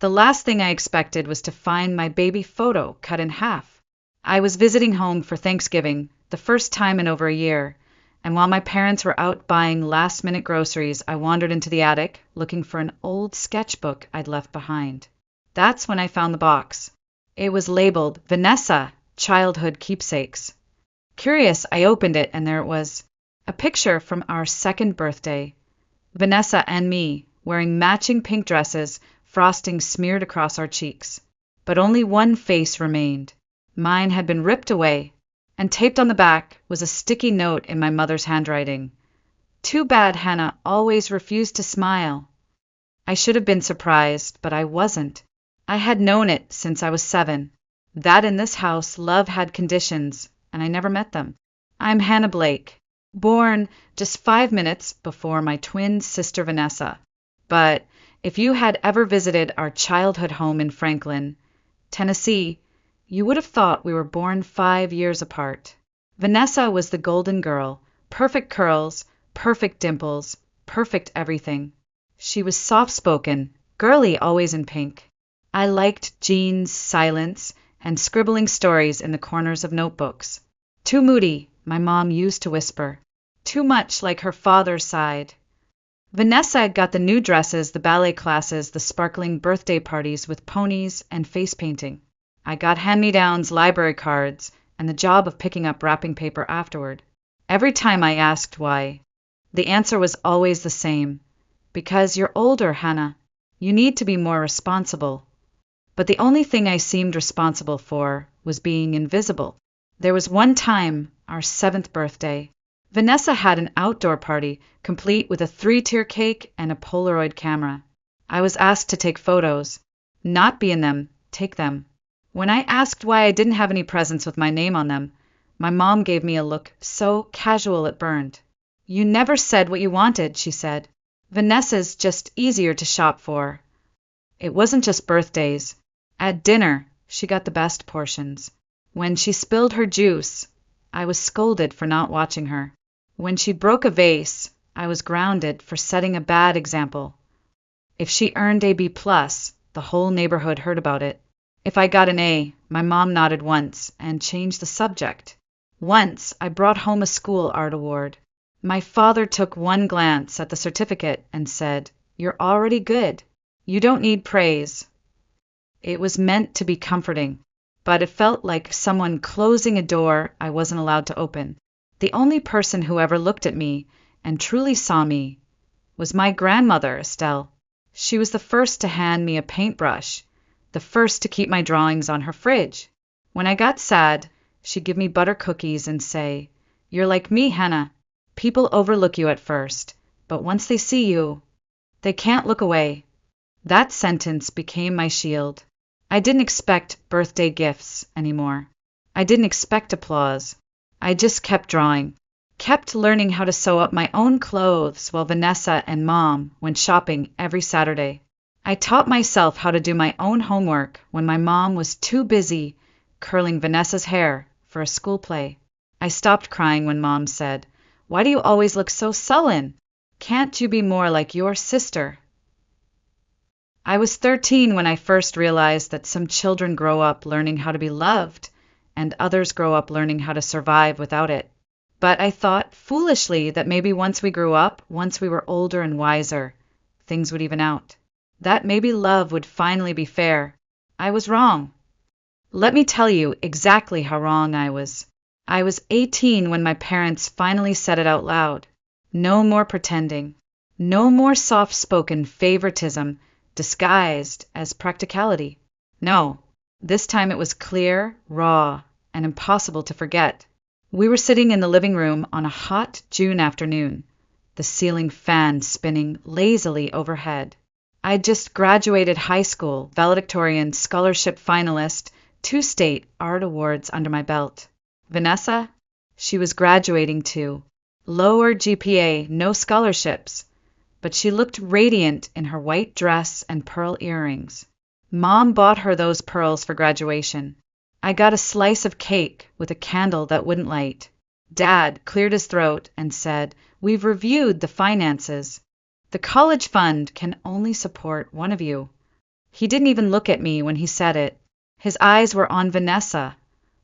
The last thing I expected was to find my baby photo cut in half. I was visiting home for Thanksgiving, the first time in over a year, and while my parents were out buying last-minute groceries, I wandered into the attic looking for an old sketchbook I'd left behind. That's when I found the box. It was labeled Vanessa, Childhood Keepsakes. Curious, I opened it, and there it was. A picture from our second birthday. Vanessa and me, wearing matching pink dresses, frosting smeared across our cheeks. But only one face remained. Mine had been ripped away, and taped on the back was a sticky note in my mother's handwriting. Too bad Hannah always refused to smile. I should have been surprised, but I wasn't. I had known it since I was 7. That in this house love had conditions, and I never met them. I'm Hannah Blake, born just 5 minutes before my twin sister Vanessa. But if you had ever visited our childhood home in Franklin, Tennessee, you would have thought we were born 5 years apart. Vanessa was the golden girl, perfect curls, perfect dimples, perfect everything. She was soft-spoken, girly, always in pink. I liked Jean's silence and scribbling stories in the corners of notebooks. Too moody, my mom used to whisper. Too much like her father's side. Vanessa got the new dresses, the ballet classes, the sparkling birthday parties with ponies and face painting. I got hand-me-downs, library cards, and the job of picking up wrapping paper afterward. Every time I asked why, the answer was always the same. Because you're older, Hannah. You need to be more responsible. But the only thing I seemed responsible for was being invisible. There was one time, our 7th birthday, Vanessa had an outdoor party, complete with a 3-tier cake and a Polaroid camera. I was asked to take photos. Not be in them, take them. When I asked why I didn't have any presents with my name on them, my mom gave me a look so casual it burned. You never said what you wanted, she said. Vanessa's just easier to shop for. It wasn't just birthdays. At dinner, she got the best portions. When she spilled her juice, I was scolded for not watching her. When she broke a vase, I was grounded for setting a bad example. If she earned a B+, the whole neighborhood heard about it. If I got an A, my mom nodded once and changed the subject. Once, I brought home a school art award. My father took one glance at the certificate and said, "You're already good. You don't need praise." It was meant to be comforting, but it felt like someone closing a door I wasn't allowed to open. The only person who ever looked at me and truly saw me was my grandmother, Estelle. She was the first to hand me a paintbrush, the first to keep my drawings on her fridge. When I got sad, she'd give me butter cookies and say, "You're like me, Hannah. People overlook you at first, but once they see you, they can't look away." That sentence became my shield. I didn't expect birthday gifts anymore. I didn't expect applause. I just kept drawing, kept learning how to sew up my own clothes while Vanessa and Mom went shopping every Saturday. I taught myself how to do my own homework when my mom was too busy curling Vanessa's hair for a school play. I stopped crying when Mom said, "Why do you always look so sullen? Can't you be more like your sister?" I was 13 when I first realized that some children grow up learning how to be loved, and others grow up learning how to survive without it. But I thought, foolishly, that maybe once we grew up, once we were older and wiser, things would even out. That maybe love would finally be fair. I was wrong. Let me tell you exactly how wrong I was. I was 18 when my parents finally said it out loud. No more pretending. No more soft-spoken favoritism disguised as practicality. No, this time it was clear, raw, and impossible to forget. We were sitting in the living room on a hot June afternoon, the ceiling fan spinning lazily overhead. I'd just graduated high school, valedictorian, scholarship finalist, 2 state art awards under my belt. Vanessa? She was graduating too. Lower GPA, no scholarships, but she looked radiant in her white dress and pearl earrings. Mom bought her those pearls for graduation. I got a slice of cake with a candle that wouldn't light. Dad cleared his throat and said, "We've reviewed the finances. The college fund can only support one of you." He didn't even look at me when he said it. His eyes were on Vanessa,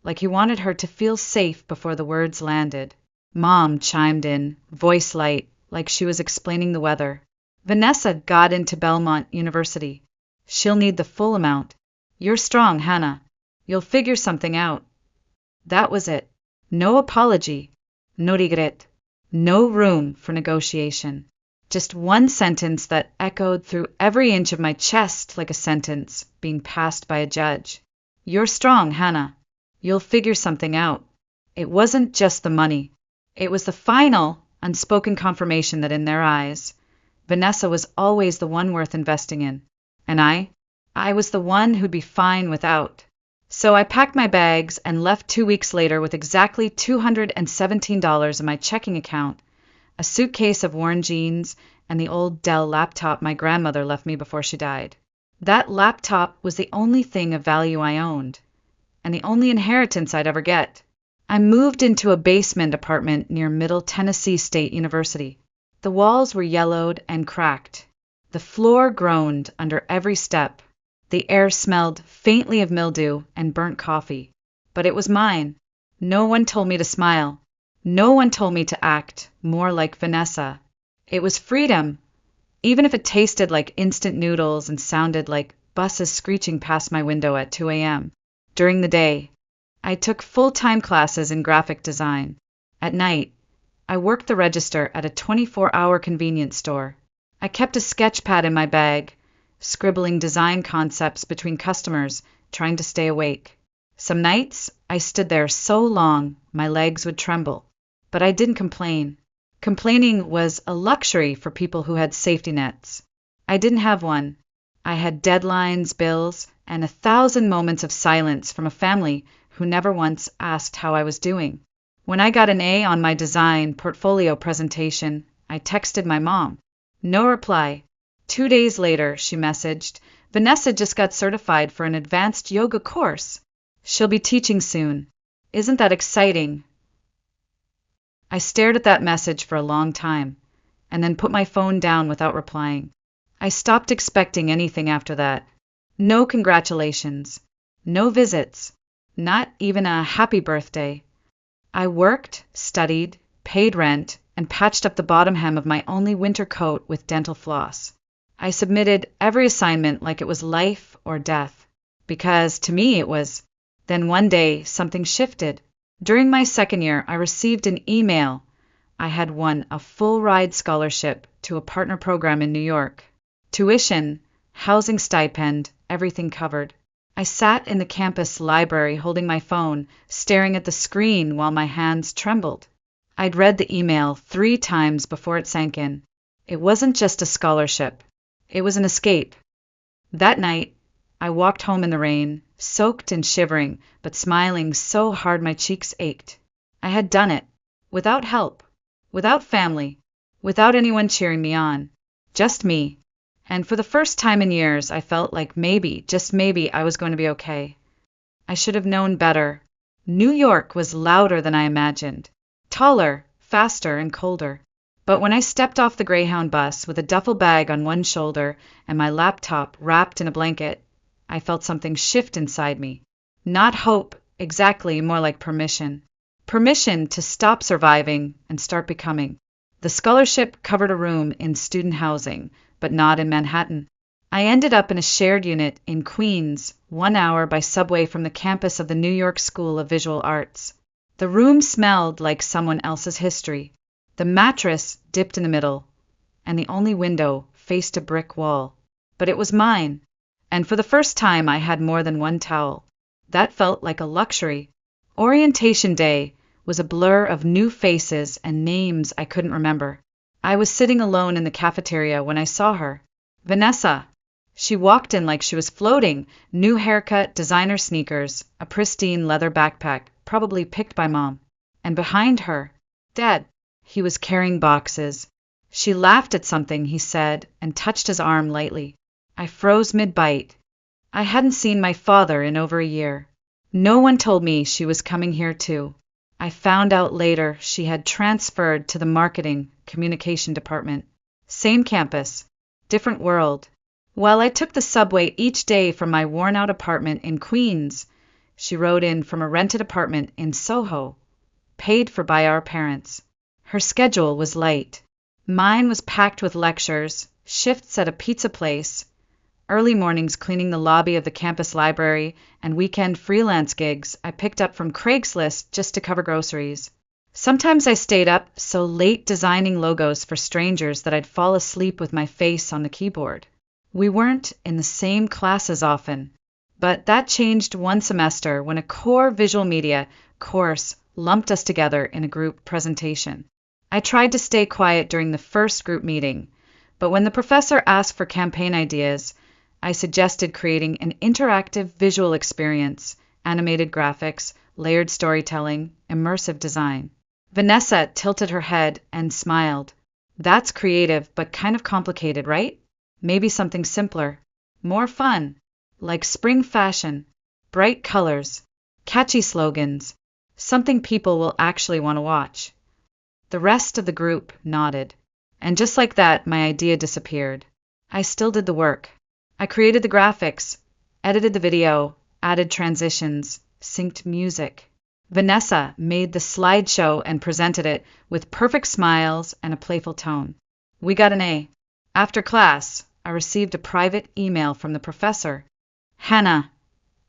like he wanted her to feel safe before the words landed. Mom chimed in, voice light, like she was explaining the weather. Vanessa got into Belmont University. She'll need the full amount. You're strong, Hannah. You'll figure something out. That was it. No apology. No regret. No room for negotiation. Just one sentence that echoed through every inch of my chest like a sentence being passed by a judge. You're strong, Hannah. You'll figure something out. It wasn't just the money. It was the final, unspoken confirmation that in their eyes, Vanessa was always the one worth investing in. And I was the one who'd be fine without. So I packed my bags and left 2 weeks later with exactly $217 in my checking account, a suitcase of worn jeans, and the old Dell laptop my grandmother left me before she died. That laptop was the only thing of value I owned, and the only inheritance I'd ever get. I moved into a basement apartment near Middle Tennessee State University. The walls were yellowed and cracked. The floor groaned under every step. The air smelled faintly of mildew and burnt coffee. But it was mine. No one told me to smile. No one told me to act more like Vanessa. It was freedom, even if it tasted like instant noodles and sounded like buses screeching past my window at 2 a.m. During the day, I took full-time classes in graphic design. At night, I worked the register at a 24-hour convenience store. I kept a sketch pad in my bag, scribbling design concepts between customers, trying to stay awake. Some nights, I stood there so long my legs would tremble. But I didn't complain. Complaining was a luxury for people who had safety nets. I didn't have one. I had deadlines, bills, and 1,000 moments of silence from a family who never once asked how I was doing. When I got an A on my design portfolio presentation, I texted my mom. No reply. 2 days later, she messaged, Vanessa just got certified for an advanced yoga course. She'll be teaching soon. Isn't that exciting? I stared at that message for a long time, and then put my phone down without replying. I stopped expecting anything after that. No congratulations. No visits. Not even a happy birthday. I worked, studied, paid rent, and patched up the bottom hem of my only winter coat with dental floss. I submitted every assignment like it was life or death, because to me it was. Then one day, something shifted. During my second year, I received an email. I had won a full-ride scholarship to a partner program in New York. Tuition, housing stipend, everything covered. I sat in the campus library holding my phone, staring at the screen while my hands trembled. I'd read the email 3 times before it sank in. It wasn't just a scholarship. It was an escape. That night, I walked home in the rain, soaked and shivering, but smiling so hard my cheeks ached. I had done it. Without help. Without family. Without anyone cheering me on. Just me. And for the first time in years, I felt like maybe, just maybe, I was going to be okay. I should have known better. New York was louder than I imagined. Taller, faster, and colder. But when I stepped off the Greyhound bus with a duffel bag on one shoulder and my laptop wrapped in a blanket, I felt something shift inside me. Not hope, exactly, more like permission. Permission to stop surviving and start becoming. The scholarship covered a room in student housing, but not in Manhattan. I ended up in a shared unit in Queens, 1 hour by subway from the campus of the New York School of Visual Arts. The room smelled like someone else's history. The mattress dipped in the middle, and the only window faced a brick wall. But it was mine, and for the first time I had more than one towel. That felt like a luxury. Orientation day was a blur of new faces and names I couldn't remember. I was sitting alone in the cafeteria when I saw her. Vanessa. She walked in like she was floating, new haircut, designer sneakers, a pristine leather backpack, probably picked by Mom. And behind her, Dad. He was carrying boxes. She laughed at something he said and touched his arm lightly. I froze mid-bite. I hadn't seen my father in over a year. No one told me she was coming here too. I found out later she had transferred to the marketing communication department. Same campus, different world. While I took the subway each day from my worn-out apartment in Queens, she wrote in from a rented apartment in Soho, paid for by our parents. Her schedule was light. Mine was packed with lectures, shifts at a pizza place, early mornings cleaning the lobby of the campus library, and weekend freelance gigs I picked up from Craigslist just to cover groceries. Sometimes I stayed up so late designing logos for strangers that I'd fall asleep with my face on the keyboard. We weren't in the same classes often, but that changed one semester when a core visual media course lumped us together in a group presentation. I tried to stay quiet during the first group meeting, but when the professor asked for campaign ideas, I suggested creating an interactive visual experience, animated graphics, layered storytelling, immersive design. Vanessa tilted her head and smiled. That's creative, but kind of complicated, right? Maybe something simpler, more fun, like spring fashion, bright colors, catchy slogans, something people will actually want to watch. The rest of the group nodded, and just like that, my idea disappeared. I still did the work. I created the graphics, edited the video, added transitions, synced music. Vanessa made the slideshow and presented it with perfect smiles and a playful tone. We got an A. After class, I received a private email from the professor. Hannah,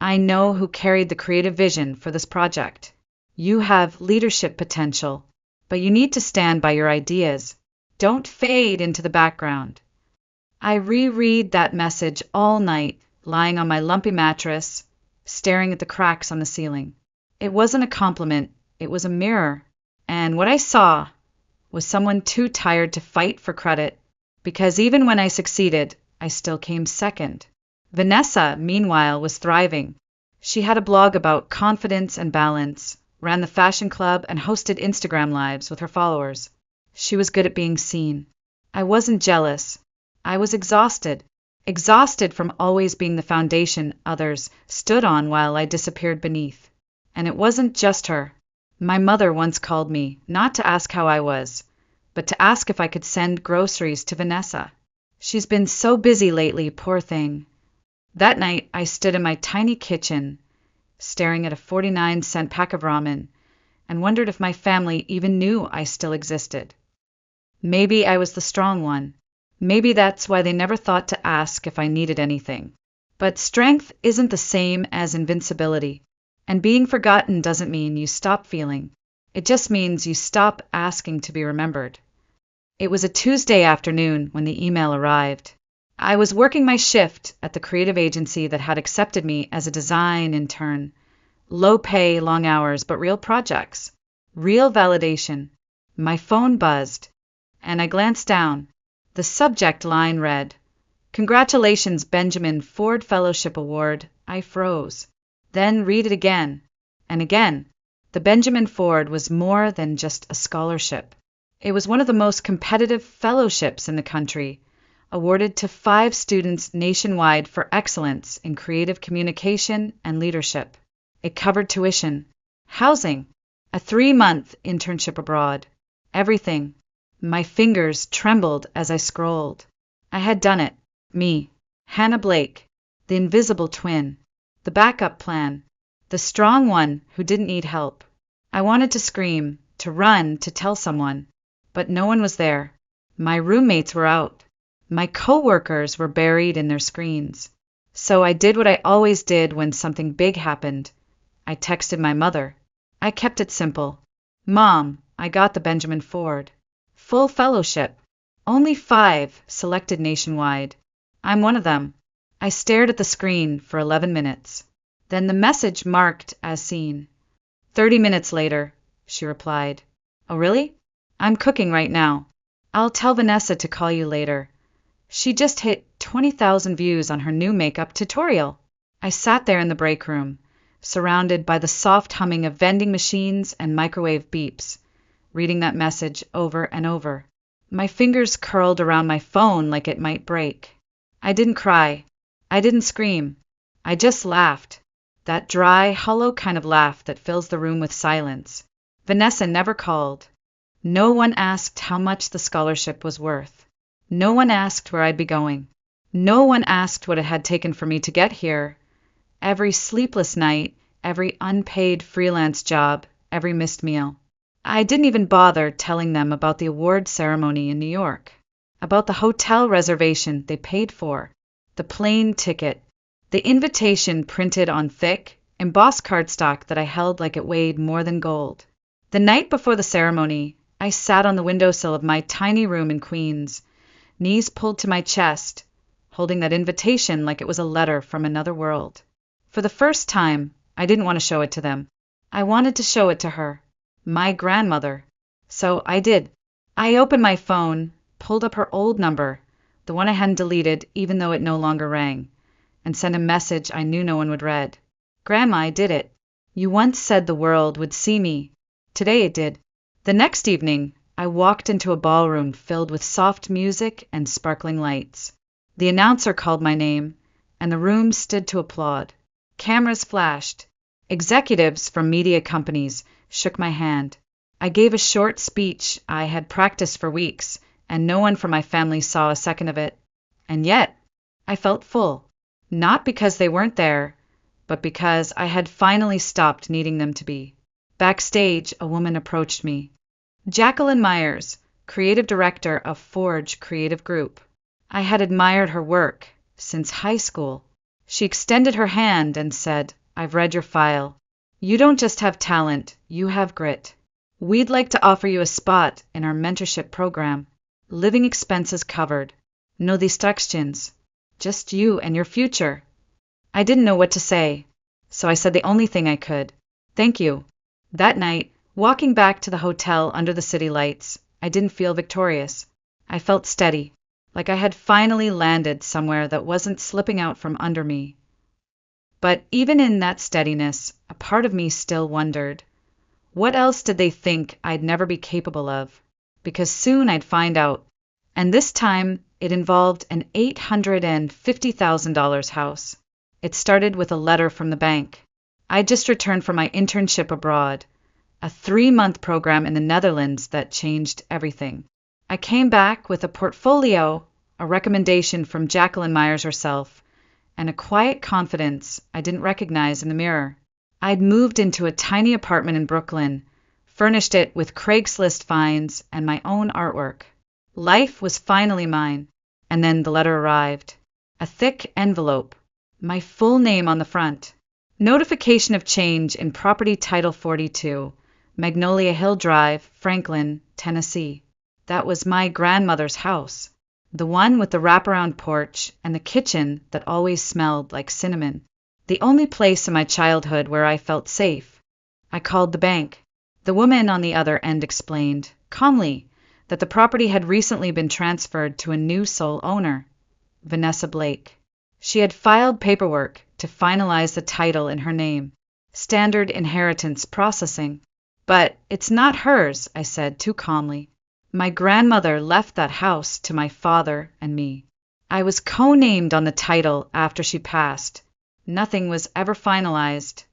I know who carried the creative vision for this project. You have leadership potential, but you need to stand by your ideas. Don't fade into the background. I reread that message all night, lying on my lumpy mattress, staring at the cracks on the ceiling. It wasn't a compliment, it was a mirror. And what I saw was someone too tired to fight for credit, because even when I succeeded, I still came second. Vanessa, meanwhile, was thriving. She had a blog about confidence and balance, ran the fashion club, and hosted Instagram lives with her followers. She was good at being seen. I wasn't jealous. I was exhausted from always being the foundation others stood on while I disappeared beneath. And it wasn't just her. My mother once called me, not to ask how I was, but to ask if I could send groceries to Vanessa. She's been so busy lately, poor thing. That night, I stood in my tiny kitchen, staring at a 49-cent pack of ramen, and wondered if my family even knew I still existed. Maybe I was the strong one. Maybe that's why they never thought to ask if I needed anything. But strength isn't the same as invincibility. And being forgotten doesn't mean you stop feeling. It just means you stop asking to be remembered. It was a Tuesday afternoon when the email arrived. I was working my shift at the creative agency that had accepted me as a design intern. Low pay, long hours, but real projects. Real validation. My phone buzzed, and I glanced down. The subject line read, "Congratulations, Benjamin Ford Fellowship Award." I froze. Then read it again, and again. The Benjamin Ford was more than just a scholarship. It was one of the most competitive fellowships in the country, awarded to 5 students nationwide for excellence in creative communication and leadership. It covered tuition, housing, a 3-month internship abroad, everything. My fingers trembled as I scrolled. I had done it. Me, Hannah Blake, the invisible twin. The backup plan, the strong one who didn't need help. I wanted to scream, to run, to tell someone, but no one was there. My roommates were out. My coworkers were buried in their screens. So I did what I always did when something big happened. I texted my mother. I kept it simple. Mom, I got the Benjamin Ford. Full fellowship. Only 5 selected nationwide. I'm one of them. I stared at the screen for 11 minutes. Then the message marked as seen. 30 minutes later, she replied. Oh, really? I'm cooking right now. I'll tell Vanessa to call you later. She just hit 20,000 views on her new makeup tutorial. I sat there in the break room, surrounded by the soft humming of vending machines and microwave beeps, reading that message over and over. My fingers curled around my phone like it might break. I didn't cry. I didn't scream. I just laughed. That dry, hollow kind of laugh that fills the room with silence. Vanessa never called. No one asked how much the scholarship was worth. No one asked where I'd be going. No one asked what it had taken for me to get here. Every sleepless night, every unpaid freelance job, every missed meal. I didn't even bother telling them about the award ceremony in New York, about the hotel reservation they paid for, the plane ticket, the invitation printed on thick, embossed cardstock that I held like it weighed more than gold. The night before the ceremony, I sat on the windowsill of my tiny room in Queens, knees pulled to my chest, holding that invitation like it was a letter from another world. For the first time, I didn't want to show it to them. I wanted to show it to her, my grandmother. So I did. I opened my phone, pulled up her old number, the one I hadn't deleted even though it no longer rang, and sent a message I knew no one would read. Grandma, I did it. You once said the world would see me. Today it did. The next evening, I walked into a ballroom filled with soft music and sparkling lights. The announcer called my name, and the room stood to applaud. Cameras flashed. Executives from media companies shook my hand. I gave a short speech I had practiced for weeks, and no one from my family saw a second of it. And yet, I felt full. Not because they weren't there, but because I had finally stopped needing them to be. Backstage, a woman approached me. Jacqueline Myers, creative director of Forge Creative Group. I had admired her work since high school. She extended her hand and said, I've read your file. You don't just have talent, you have grit. We'd like to offer you a spot in our mentorship program. Living expenses covered. No distractions. Just you and your future. I didn't know what to say, so I said the only thing I could. Thank you. That night, walking back to the hotel under the city lights, I didn't feel victorious. I felt steady, like I had finally landed somewhere that wasn't slipping out from under me. But even in that steadiness, a part of me still wondered, what else did they think I'd never be capable of? Because soon I'd find out. And this time, it involved an $850,000 house. It started with a letter from the bank. I'd just returned from my internship abroad, a 3-month program in the Netherlands that changed everything. I came back with a portfolio, a recommendation from Jacqueline Myers herself, and a quiet confidence I didn't recognize in the mirror. I'd moved into a tiny apartment in Brooklyn, furnished it with Craigslist finds and my own artwork. Life was finally mine. And then the letter arrived. A thick envelope. My full name on the front. Notification of change in property title 42, Magnolia Hill Drive, Franklin, Tennessee. That was my grandmother's house. The one with the wraparound porch and the kitchen that always smelled like cinnamon. The only place in my childhood where I felt safe. I called the bank. The woman on the other end explained, calmly, that the property had recently been transferred to a new sole owner, Vanessa Blake. She had filed paperwork to finalize the title in her name. Standard inheritance processing. But it's not hers, I said too calmly. My grandmother left that house to my father and me. I was co-named on the title after she passed. Nothing was ever finalized.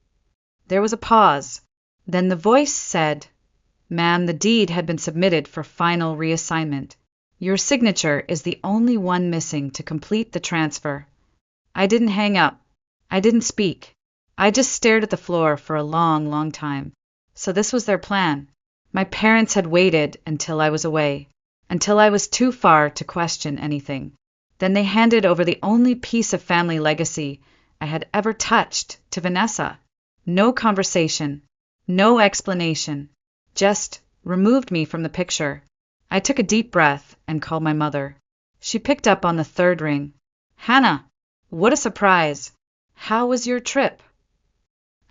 There was a pause. Then the voice said, Ma'am, the deed had been submitted for final reassignment. Your signature is the only one missing to complete the transfer. I didn't hang up. I didn't speak. I just stared at the floor for a long, long time. So this was their plan. My parents had waited until I was away, until I was too far to question anything. Then they handed over the only piece of family legacy I had ever touched to Vanessa. No conversation, no explanation, just removed me from the picture. I took a deep breath and called my mother. She picked up on the third ring. Hannah, what a surprise. How was your trip?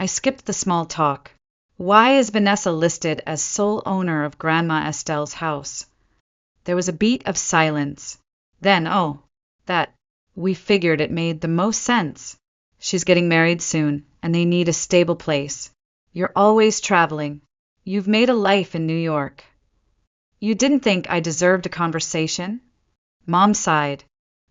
I skipped the small talk. Why is Vanessa listed as sole owner of Grandma Estelle's house? There was a beat of silence. Then, we figured it made the most sense. She's getting married soon, and they need a stable place. You're always traveling. You've made a life in New York. You didn't think I deserved a conversation? Mom sighed.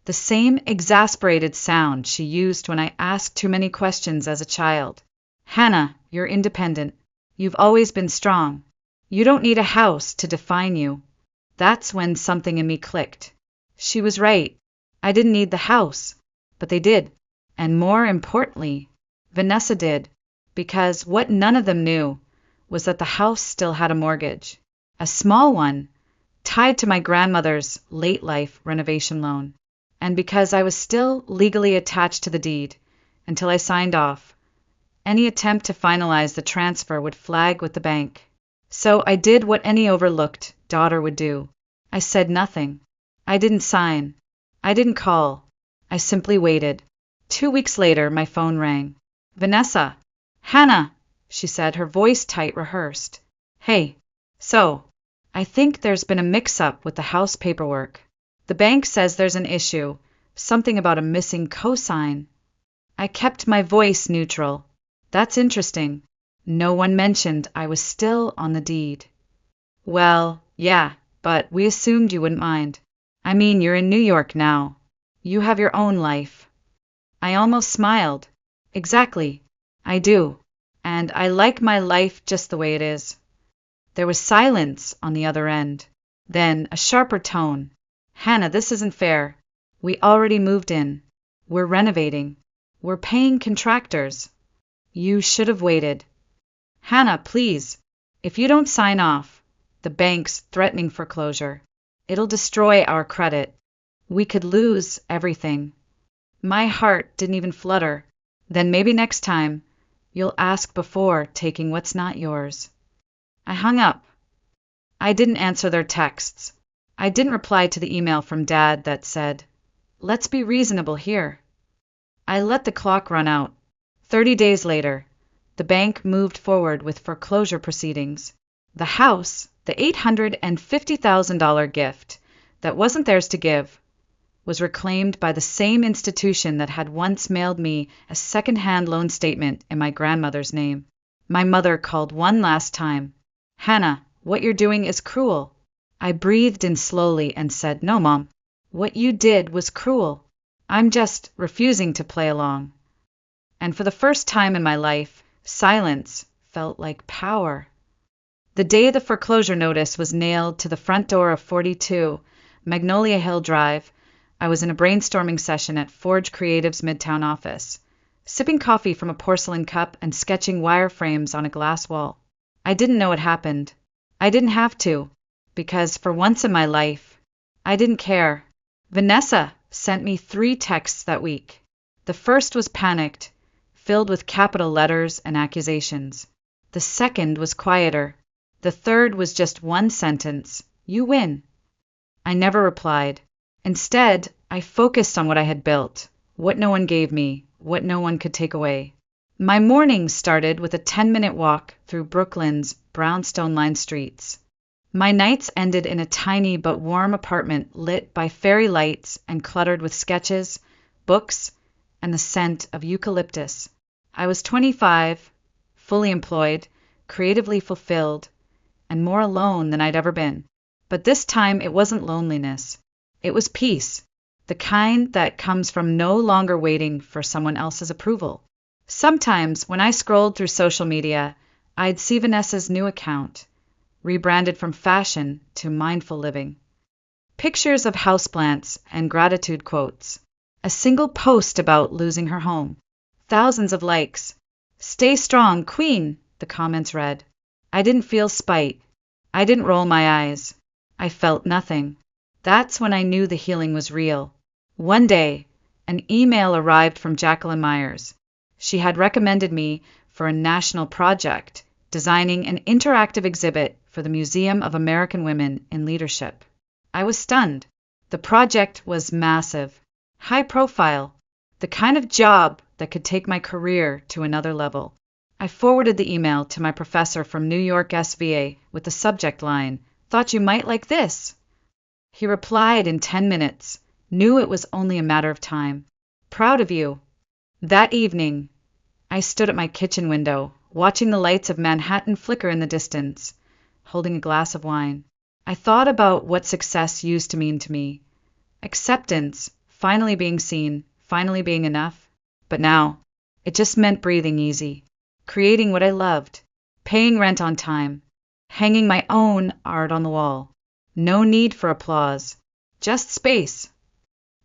The same exasperated sound she used when I asked too many questions as a child. Hannah, you're independent. You've always been strong. You don't need a house to define you. That's when something in me clicked. She was right. I didn't need the house, but they did. And more importantly, Vanessa did, because what none of them knew was that the house still had a mortgage, a small one, tied to my grandmother's late life renovation loan. And because I was still legally attached to the deed until I signed off, any attempt to finalize the transfer would flag with the bank. So I did what any overlooked daughter would do. I said nothing. I didn't sign. I didn't call. I simply waited. 2 weeks later, my phone rang. Vanessa. Hannah, she said, her voice tight, rehearsed. Hey. So, I think there's been a mix-up with the house paperwork. The bank says there's an issue, something about a missing cosign. I kept my voice neutral. That's interesting. No one mentioned I was still on the deed. Well, yeah, but we assumed you wouldn't mind. I mean, you're in New York now. You have your own life. I almost smiled. Exactly. I do. And I like my life just the way it is. There was silence on the other end. Then a sharper tone. Hannah, this isn't fair. We already moved in. We're renovating. We're paying contractors. You should have waited. Hannah, please. If you don't sign off, the bank's threatening foreclosure. It'll destroy our credit. We could lose everything. My heart didn't even flutter. Then maybe next time, you'll ask before taking what's not yours. I hung up. I didn't answer their texts. I didn't reply to the email from Dad that said, "Let's be reasonable here." I let the clock run out. 30 days later, the bank moved forward with foreclosure proceedings. The house, the $850,000 gift that wasn't theirs to give, was reclaimed by the same institution that had once mailed me a second-hand loan statement in my grandmother's name. My mother called one last time. Hannah, what you're doing is cruel. I breathed in slowly and said, No, Mom. What you did was cruel. I'm just refusing to play along. And for the first time in my life, silence felt like power. The day the foreclosure notice was nailed to the front door of 42 Magnolia Hill Drive, I was in a brainstorming session at Forge Creative's Midtown office, sipping coffee from a porcelain cup and sketching wireframes on a glass wall. I didn't know what happened. I didn't have to, because for once in my life, I didn't care. Vanessa sent me 3 texts that week. The first was panicked, filled with capital letters and accusations. The second was quieter. The third was just one sentence, "You win." I never replied. Instead, I focused on what I had built, what no one gave me, what no one could take away. My mornings started with a 10-minute walk through Brooklyn's brownstone-lined streets. My nights ended in a tiny but warm apartment lit by fairy lights and cluttered with sketches, books, and the scent of eucalyptus. I was 25, fully employed, creatively fulfilled, and more alone than I'd ever been. But this time it wasn't loneliness. It was peace, the kind that comes from no longer waiting for someone else's approval. Sometimes, when I scrolled through social media, I'd see Vanessa's new account, rebranded from fashion to mindful living. Pictures of houseplants and gratitude quotes. A single post about losing her home. Thousands of likes. "Stay strong, Queen," the comments read. I didn't feel spite. I didn't roll my eyes. I felt nothing. That's when I knew the healing was real. One day, an email arrived from Jacqueline Myers. She had recommended me for a national project, designing an interactive exhibit for the Museum of American Women in Leadership. I was stunned. The project was massive, high profile, the kind of job that could take my career to another level. I forwarded the email to my professor from New York SVA with the subject line, "Thought you might like this." He replied in 10 minutes, knew it was only a matter of time. "Proud of you." That evening, I stood at my kitchen window, watching the lights of Manhattan flicker in the distance, holding a glass of wine. I thought about what success used to mean to me. Acceptance, finally being seen, finally being enough. But now, it just meant breathing easy, creating what I loved, paying rent on time, hanging my own art on the wall. No need for applause, just space.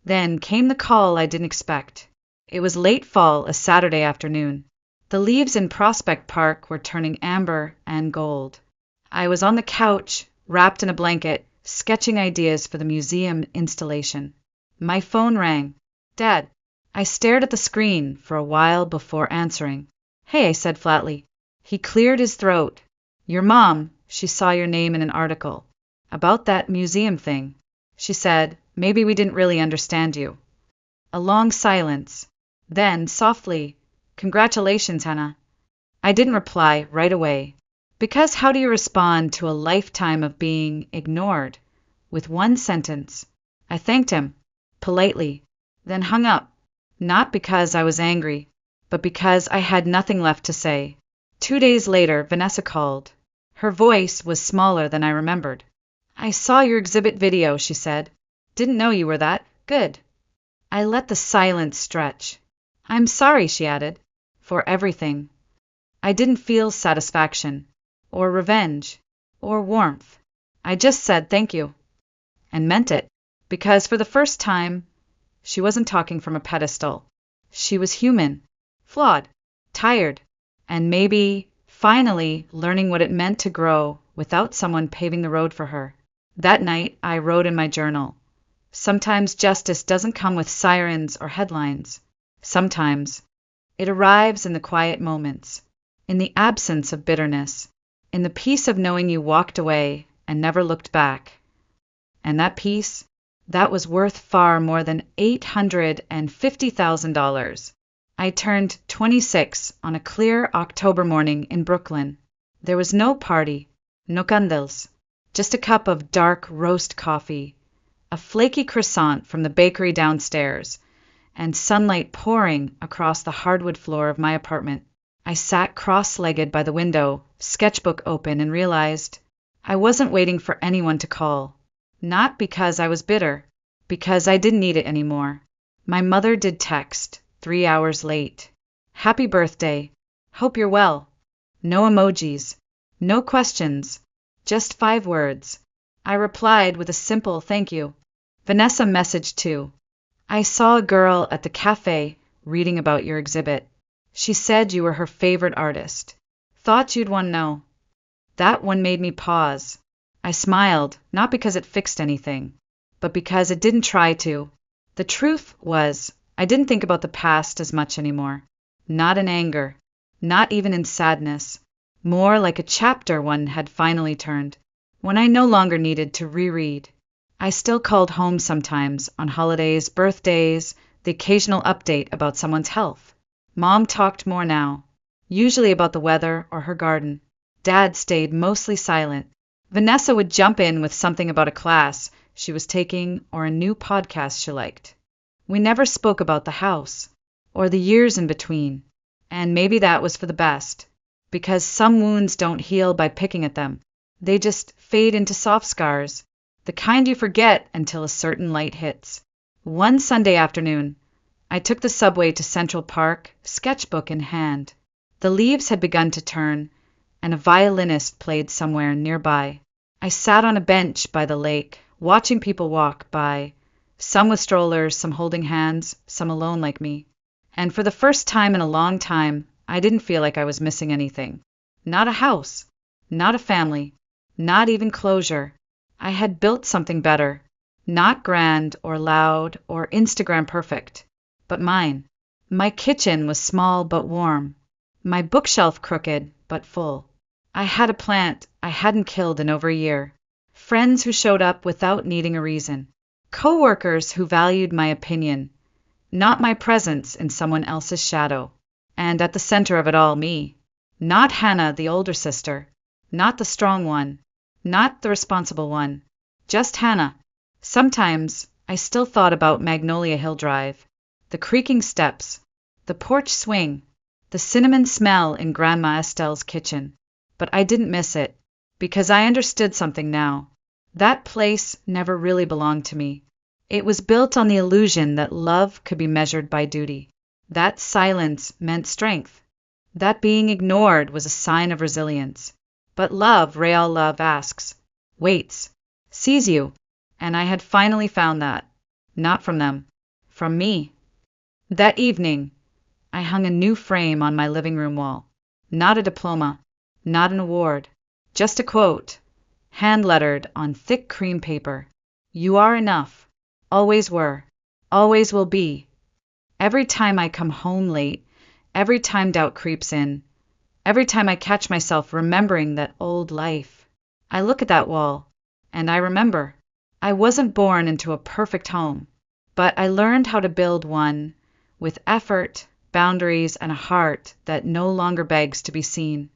Then came the call I didn't expect. It was late fall, a Saturday afternoon. The leaves in Prospect Park were turning amber and gold. I was on the couch, wrapped in a blanket, sketching ideas for the museum installation. My phone rang. Dad. I stared at the screen for a while before answering. Hey, I said flatly. He cleared his throat. Your mom, she saw your name in an article. About that museum thing. She said, maybe we didn't really understand you. A long silence. Then, softly, congratulations, Hannah. I didn't reply right away. Because how do you respond to a lifetime of being ignored? With one sentence. I thanked him, politely, then hung up. Not because I was angry, but because I had nothing left to say. 2 days later, Vanessa called. Her voice was smaller than I remembered. I saw your exhibit video, she said. Didn't know you were that good. I let the silence stretch. I'm sorry, she added, for everything. I didn't feel satisfaction, or revenge, or warmth. I just said thank you, and meant it, because for the first time, she wasn't talking from a pedestal. She was human, flawed, tired, and maybe, finally, learning what it meant to grow without someone paving the road for her. That night, I wrote in my journal. Sometimes justice doesn't come with sirens or headlines. Sometimes it arrives in the quiet moments, in the absence of bitterness, in the peace of knowing you walked away and never looked back. And that peace, that was worth far more than $850,000. I turned 26 on a clear October morning in Brooklyn. There was no party, no candles, just a cup of dark roast coffee, a flaky croissant from the bakery downstairs, and sunlight pouring across the hardwood floor of my apartment. I sat cross-legged by the window, sketchbook open, and realized I wasn't waiting for anyone to call. Not because I was bitter, because I didn't need it anymore. My mother did text, 3 hours late. Happy birthday. Hope you're well. No emojis. No questions. Just 5 words. I replied with a simple thank you. Vanessa messaged too. I saw a girl at the cafe reading about your exhibit. She said you were her favorite artist. Thought you'd want to know. That one made me pause. I smiled, not because it fixed anything, but because it didn't try to. The truth was, I didn't think about the past as much anymore. Not in anger, not even in sadness. More like a chapter one had finally turned, when I no longer needed to reread. I still called home sometimes, on holidays, birthdays, the occasional update about someone's health. Mom talked more now, usually about the weather or her garden. Dad stayed mostly silent. Vanessa would jump in with something about a class she was taking or a new podcast she liked. We never spoke about the house, or the years in between, and maybe that was for the best, because some wounds don't heal by picking at them. They just fade into soft scars, the kind you forget until a certain light hits. One Sunday afternoon, I took the subway to Central Park, sketchbook in hand. The leaves had begun to turn, and a violinist played somewhere nearby. I sat on a bench by the lake, watching people walk by, some with strollers, some holding hands, some alone like me. And for the first time in a long time, I didn't feel like I was missing anything. Not a house, not a family, not even closure. I had built something better, not grand or loud or Instagram perfect, but mine. My kitchen was small but warm, my bookshelf crooked but full. I had a plant I hadn't killed in over a year, friends who showed up without needing a reason, coworkers who valued my opinion, not my presence in someone else's shadow. And at the center of it all, me. Not Hannah, the older sister, not the strong one, not the responsible one, just Hannah. Sometimes I still thought about Magnolia Hill Drive, the creaking steps, the porch swing, the cinnamon smell in Grandma Estelle's kitchen. But I didn't miss it, because I understood something now. That place never really belonged to me. It was built on the illusion that love could be measured by duty. That silence meant strength. That being ignored was a sign of resilience. But love, real love, asks, waits, sees you, and I had finally found that. Not from them, from me. That evening, I hung a new frame on my living room wall. Not a diploma, not an award, just a quote, hand-lettered on thick cream paper. You are enough. Always were. Always will be. Every time I come home late, every time doubt creeps in, every time I catch myself remembering that old life, I look at that wall, and I remember. I wasn't born into a perfect home, but I learned how to build one with effort, boundaries, and a heart that no longer begs to be seen.